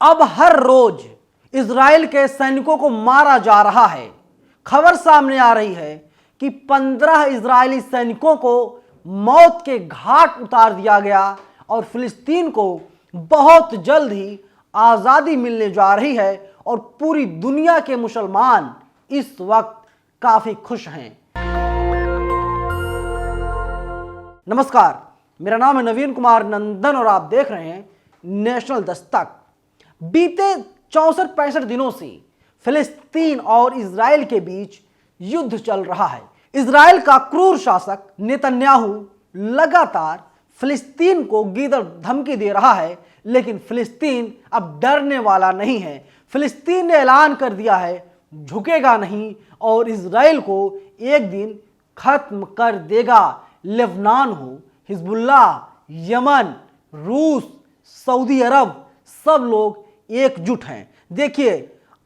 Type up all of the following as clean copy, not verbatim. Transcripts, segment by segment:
अब हर रोज इजराइल के सैनिकों को मारा जा रहा है। खबर सामने आ रही है कि 15 इजरायली सैनिकों को मौत के घाट उतार दिया गया और फिलिस्तीन को बहुत जल्द ही आज़ादी मिलने जा रही है और पूरी दुनिया के मुसलमान इस वक्त काफी खुश हैं। नमस्कार, मेरा नाम है नवीन कुमार नंदन और आप देख रहे हैं नेशनल दस्तक। बीते 64-65 दिनों से फिलिस्तीन और इजराइल के बीच युद्ध चल रहा है। इजराइल का क्रूर शासक नेतन्याहू लगातार फिलिस्तीन को गीदड़ धमकी दे रहा है, लेकिन फिलिस्तीन अब डरने वाला नहीं है। फिलिस्तीन ने ऐलान कर दिया है झुकेगा नहीं और इजराइल को एक दिन खत्म कर देगा। लेबनान हो, हिजबुल्लाह, यमन, रूस, सऊदी अरब, सब लोग एकजुट हैं। देखिए,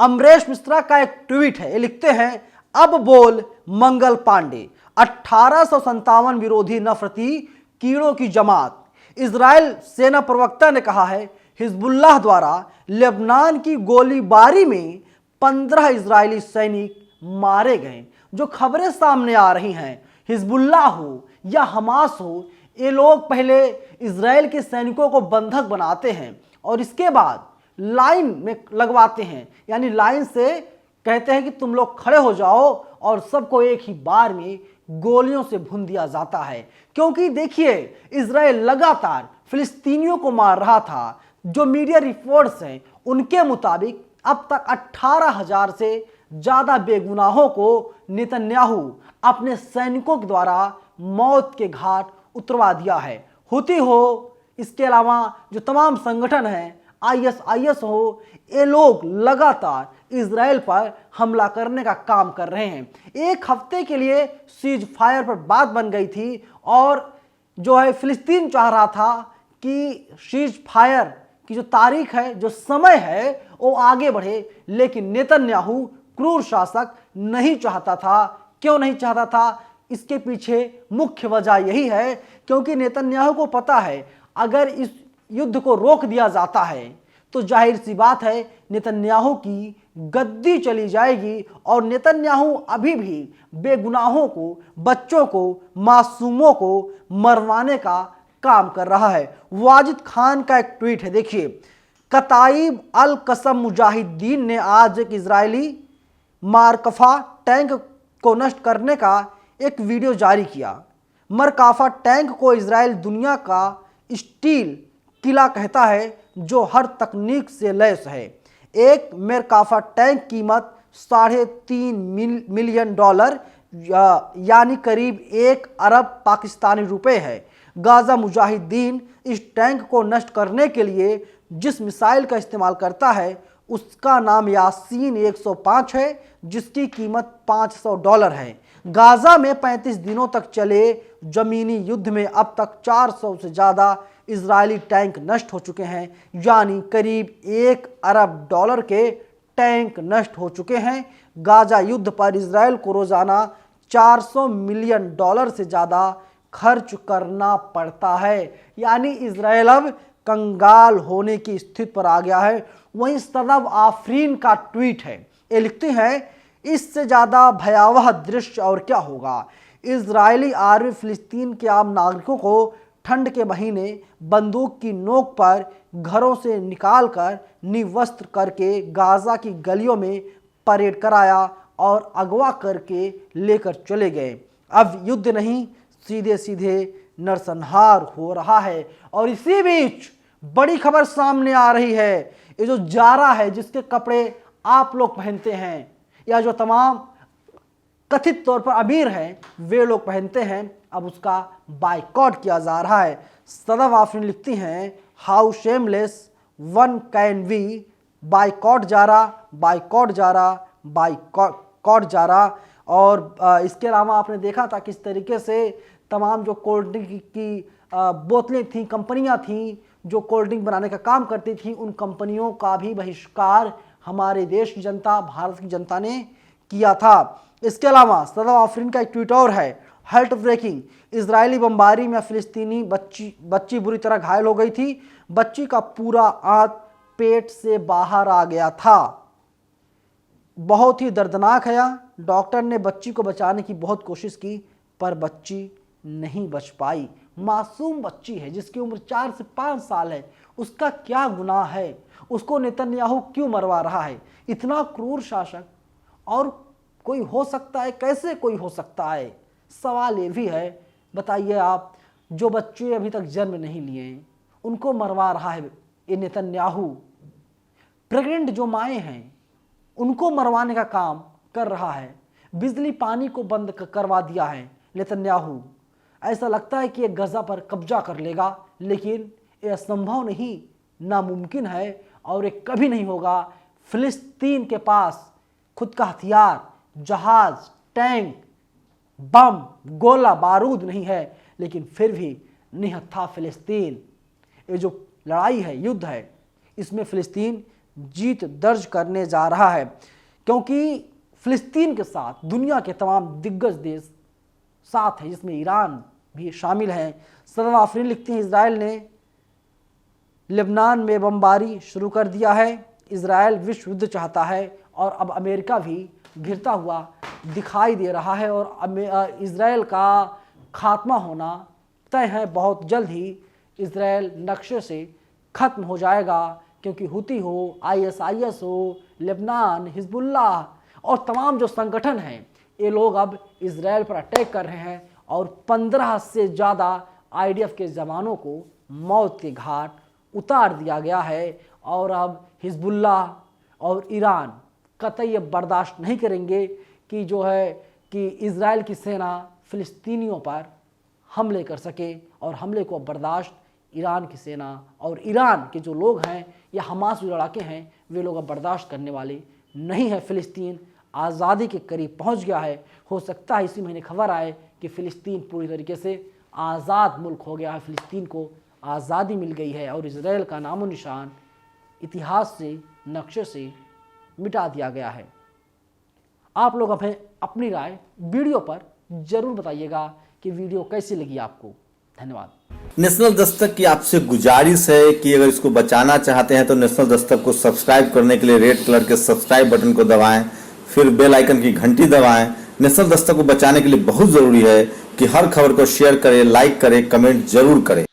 अमरीश मिश्रा का एक ट्वीट है, ये लिखते हैं, अब बोल मंगल पांडे, 1857 विरोधी नफरती कीड़ों की जमात। इजराइल सेना प्रवक्ता ने कहा है हिजबुल्लाह द्वारा लेबनान की गोलीबारी में 15 इजरायली सैनिक मारे गए। जो खबरें सामने आ रही हैं, हिजबुल्लाह हो या हमास हो, ये लोग पहले इजराइल के सैनिकों को बंधक बनाते हैं और इसके बाद लाइन में लगवाते हैं, यानी लाइन से कहते हैं कि तुम लोग खड़े हो जाओ और सबको एक ही बार में गोलियों से भून दिया जाता है। क्योंकि देखिए, इजराइल लगातार फिलिस्तीनियों को मार रहा था। जो मीडिया रिपोर्ट्स हैं उनके मुताबिक अब तक 18,000 से ज्यादा बेगुनाहों को नेतन्याहू अपने सैनिकों के द्वारा मौत के घाट उतरवा दिया है। हुती हो, इसके अलावा जो तमाम संगठन हैं, ISIS हो, ये लोग लगातार इजराइल पर हमला करने का काम कर रहे हैं। एक हफ्ते के लिए सीज फायर पर बात बन गई थी और जो है फिलिस्तीन चाह रहा था कि सीज फायर की जो तारीख है, जो समय है, वो आगे बढ़े, लेकिन नेतन्याहू क्रूर शासक नहीं चाहता था। क्यों नहीं चाहता था? इसके पीछे मुख्य वजह यही है क्योंकि नेतन्याहू को पता है अगर इस युद्ध को रोक दिया जाता है तो जाहिर सी बात है नेतन्याहू की गद्दी चली जाएगी और नेतन्याहू अभी भी बेगुनाहों को, बच्चों को, मासूमों को मरवाने का काम कर रहा है। वाजिद खान का एक ट्वीट है, देखिए, कताइब अल कसम मुजाहिदीन ने आज एक इजरायली मारकफा टैंक को नष्ट करने का एक वीडियो जारी किया। मरकाफा टैंक को इजराइल दुनिया का स्टील किला कहता है जो हर तकनीक से लैस है। एक मरकाफा टैंक कीमत $3.5 मिलियन यानी करीब 1 अरब पाकिस्तानी रुपए है। गाजा मुजाहिदीन इस टैंक को नष्ट करने के लिए जिस मिसाइल का इस्तेमाल करता है उसका नाम यासीन 105 है, जिसकी कीमत $500 है। गाजा में 35 दिनों तक चले जमीनी युद्ध में अब तक 400 से ज़्यादा इजरायली टैंक नष्ट हो चुके हैं, यानी करीब $1 अरब के टैंक नष्ट हो चुके हैं। गाजा युद्ध पर इजराइल को रोज़ाना $400 मिलियन से ज़्यादा खर्च करना पड़ता है, यानी इजराइल अब कंगाल होने की स्थिति पर आ गया है। वहीं सदब आफरीन का ट्वीट है, ये लिखते हैं, इससे ज़्यादा भयावह दृश्य और क्या होगा। इजरायली आर्मी फिलिस्तीन के आम नागरिकों को ठंड के महीने बंदूक की नोक पर घरों से निकालकर निवस्त्र करके गाजा की गलियों में परेड कराया और अगवा करके लेकर चले गए। अब युद्ध नहीं, सीधे सीधे नरसंहार हो रहा है। और इसी बीच बड़ी खबर सामने आ रही है, ये जो जारा है, जिसके कपड़े आप लोग पहनते हैं या जो तमाम कथित तौर पर अमीर हैं वे लोग पहनते हैं, अब उसका बाइकॉट किया जा रहा है। सदब आफरीन लिखती हैं, how shameless one can we, boycott Zara, boycott Zara, boycott Zara. और इसके अलावा आपने देखा था किस तरीके से तमाम जो कोल्ड ड्रिंक की बोतलें थीं, कंपनियां थीं जो कोल्ड ड्रिंक बनाने का काम करती थी, उन कंपनियों का भी बहिष्कार हमारे देश की जनता, भारत की जनता ने किया था। इसके अलावा सदब आफरीन का एक ट्वीट और है, हार्ट ब्रेकिंग, इजरायली बमबारी में फिलिस्तीनी बच्ची बुरी तरह घायल हो गई थी। बच्ची का पूरा आंत पेट से बाहर आ गया था। बहुत ही दर्दनाक है यह। डॉक्टर ने बच्ची को बचाने की बहुत कोशिश की पर बच्ची नहीं बच पाई। मासूम बच्ची है जिसकी उम्र 4 से 5 साल है। उसका क्या गुनाह है? उसको नेतन्याहू क्यों मरवा रहा है? इतना क्रूर शासक और कोई हो सकता है? कैसे कोई हो सकता है? सवाल ये भी है, बताइए आप, जो बच्चे अभी तक जन्म नहीं लिए उनको मरवा रहा है ये नेतन्याहू। प्रेग्नेंट जो माएँ हैं उनको मरवाने का काम कर रहा है। बिजली पानी को बंद करवा दिया है नेतन्याहू। ऐसा लगता है कि ये गजा पर कब्जा कर लेगा, लेकिन ये असंभव नहीं, नामुमकिन है और ये कभी नहीं होगा। फिलिस्तीन के पास खुद का हथियार, जहाज, टैंक, बम, गोला बारूद नहीं है, लेकिन फिर भी निहत्था फिलिस्तीन। ये जो लड़ाई है, युद्ध है, इसमें फिलिस्तीन जीत दर्ज करने जा रहा है, क्योंकि फिलिस्तीन के साथ दुनिया के तमाम दिग्गज देश साथ हैं, जिसमें ईरान भी शामिल है। सदर आफरीन लिखते हैं, इजराइल ने लेबनान में बमबारी शुरू कर दिया है। इजराइल विश्व युद्ध चाहता है और अब अमेरिका भी घिरता हुआ दिखाई दे रहा है और इजराइल का खात्मा होना तय है। बहुत जल्द ही इजराइल नक्शे से ख़त्म हो जाएगा, क्योंकि हुती हो, ISIS हो, लेबनान, हिजबुल्लाह और तमाम जो संगठन हैं, ये लोग अब इजराइल पर अटैक कर रहे हैं और 15 से ज़्यादा IDF के जवानों को मौत के घाट उतार दिया गया है। और अब हिजबुल्लाह और ईरान कतई बर्दाश्त नहीं करेंगे कि जो है कि इजराइल की सेना फिलिस्तीनियों पर हमले कर सके, और हमले को बर्दाश्त ईरान की सेना और ईरान के जो लोग हैं या हमास जो लड़ाके हैं, वे लोग अब बर्दाश्त करने वाले नहीं है। फिलिस्तीन आज़ादी के करीब पहुंच गया है। हो सकता है इसी महीने खबर आए कि फ़िलिस्तीन पूरी तरीके से आज़ाद मुल्क हो गया है, फ़िलिस्तीन को आज़ादी मिल गई है और इजराइल का नामो निशान इतिहास से, नक्शे से मिटा दिया गया है। आप लोग अपनी राय वीडियो पर ज़रूर बताइएगा कि वीडियो कैसी लगी आपको। धन्यवाद। नेशनल दस्तक की आपसे गुजारिश है कि अगर इसको बचाना चाहते हैं तो नेशनल दस्तक को सब्सक्राइब करने के लिए रेड कलर के सब्सक्राइब बटन को दबाएं, फिर बेल आइकन की घंटी दबाएं। नेशनल दस्तक को बचाने के लिए बहुत जरूरी है कि हर खबर को शेयर करें, लाइक करें, कमेंट जरूर करें।